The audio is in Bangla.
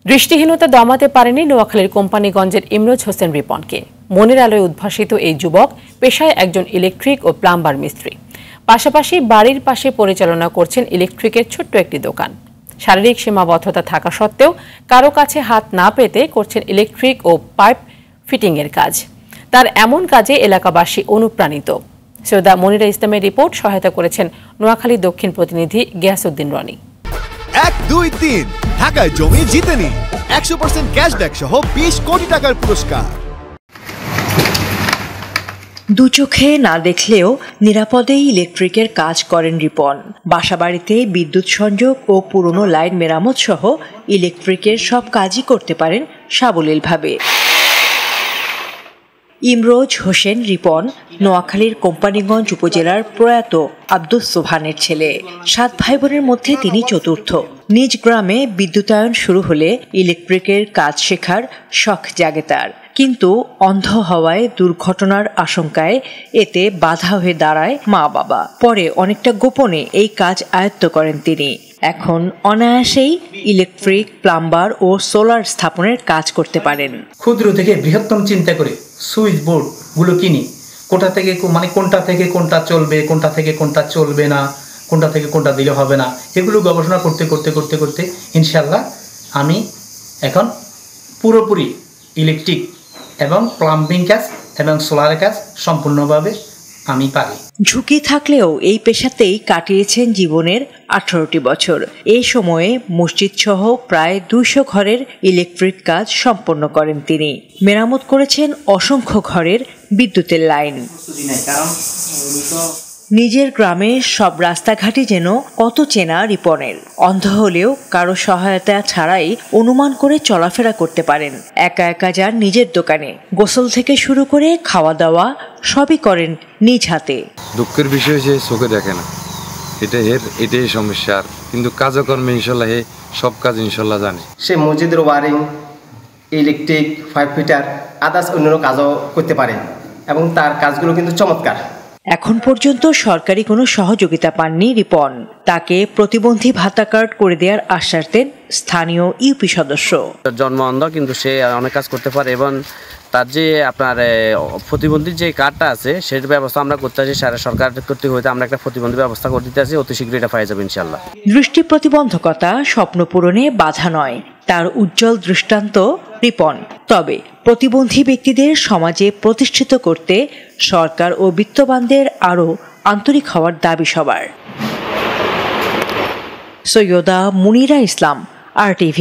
দৃষ্টিহীনতা দমাতে পারেনি নোয়াখালীর কোম্পানিগঞ্জের ইমরোজ হোসেন রিপনকে। মনের আলোয় উদ্ভাসিত এই যুবক পেশায় একজন ইলেকট্রিক ও প্লাম্বার মিস্ত্রি, পাশাপাশি বাড়ির পাশে পরিচালনা করছেন ইলেকট্রিকের ছোট্ট একটি দোকান। শারীরিক সীমাবদ্ধতা থাকা সত্ত্বেও কারো কাছে হাত না পেতে করছেন ইলেকট্রিক ও পাইপ ফিটিংয়ের কাজ। তার এমন কাজে এলাকাবাসী অনুপ্রাণিত। সৈয়দা মনিরা ইসলামের রিপোর্ট সহায়তা করেছেন নোয়াখালী দক্ষিণ প্রতিনিধি গিয়াসউদ্দিন রনি। 1, 2, 3 ঢাকায় জমি জিতে নিন 100% ক্যাশব্যাক সহ 20 কোটি টাকার পুরস্কার। দু চোখে না দেখলেও নিরাপদেই ইলেকট্রিকের কাজ করেন রিপন। বাসাবাড়িতে বিদ্যুৎ সংযোগ ও পুরনো লাইন মেরামত সহ ইলেকট্রিকের সব কাজই করতে পারেন সাবলীলভাবে। ইমরোজ হোসেন রিপন নোয়াখালীর কোম্পানিগঞ্জ উপজেলার প্রয়াত আব্দুস সোবহানের ছেলে। 7 ভাই বোনের মধ্যে তিনি চতুর্থ। নিজ গ্রামে বিদ্যুতায়ন শুরু হলে ইলেকট্রিকের কাজ শেখার শখ জাগে তার, কিন্তু অন্ধ হওয়ায় দুর্ঘটনার আশঙ্কায় এতে বাধা হয়ে দাঁড়ায় মা বাবা। পরে অনেকটা গোপনে এই কাজ আয়ত্ত করেন তিনি। এখন অনায়াসেই ইলেকট্রিক, প্লাম্বার ও সোলার স্থাপনের কাজ করতে পারেন। ক্ষুদ্র থেকে বৃহত্তম চিন্তা করে সুইচ বোর্ড গুলো কিনি, কোনটা থেকে কোনটা চলবে, কোনটা থেকে কোনটা চলবে না, কোনটা থেকে কোনটা দিলে হবে না, এগুলো গবেষণা করতে করতে করতে করতে ইনশাল্লাহ আমি এখন পুরোপুরি ইলেকট্রিক এবং প্লাম্বিং কাজ এবং সোলার কাজ সম্পূর্ণভাবে আমি পারি। ঝুঁকি থাকলেও এই পেশাতেই কাটিয়েছেন জীবনের 18টি বছর। এই সময়ে মসজিদ সহ প্রায় 200 ঘরের ইলেকট্রিক কাজ সম্পন্ন করেন তিনি। মেরামত করেছেন অসংখ্য ঘরের বিদ্যুতের লাইন। নিজের গ্রামের সব রাস্তাঘাটই যেন কত চেনা রিপনের। অন্ধ হলেও কারো সহায়তা ছাড়াই অনুমান করে চলাফেরা করতে পারেন। একা একা যান নিজের দোকানে, গোসল থেকে শুরু করে খাওয়া দাওয়া সবই করেন নিজ হাতে। দুঃখের বিষয় যে চোখে দেখে না, এটাই সমস্যা। কিন্তু কাজকর্মে ইনশাল্লাহ সব কাজ ইনশাল্লাহ জানে। সে মসজিদের wiring, electric, pipe fitter, others অন্যান্য কাজও করতে পারে এবং তার কাজগুলো কিন্তু চমৎকার। এখন পর্যন্ত সরকারি কোনো সহযোগিতা পাননি রিপন। তাকে প্রতিবন্ধী ভাতা কার্ড করে দেওয়ার আশ্বাস দেন স্থানীয় ইউপি সদস্য। জন্ম অন্ধ, কিন্তু সে অনেক কাজ করতে পারে এবং তার যে আপনার প্রতিবন্ধী যে কার্ডটা আছে সেটার ব্যবস্থা আমরা করতে আছি। সরকার কর্তৃক হইতে আমরা একটা প্রতিবন্ধী ব্যবস্থা করে দিতে আছি, অতি শীঘ্রই এটা পাওয়া যাবে ইনশাল্লাহ। দৃষ্টি প্রতিবন্ধকতা স্বপ্ন পূরণে বাধা নয়, তার উজ্জ্বল দৃষ্টান্ত রিপন। তবে প্রতিবন্ধী ব্যক্তিদের সমাজে প্রতিষ্ঠিত করতে সরকার ও বিত্তবানদের আরও আন্তরিক হওয়ার দাবি সবার। সৈয়দা মনিরা ইসলাম, RTV।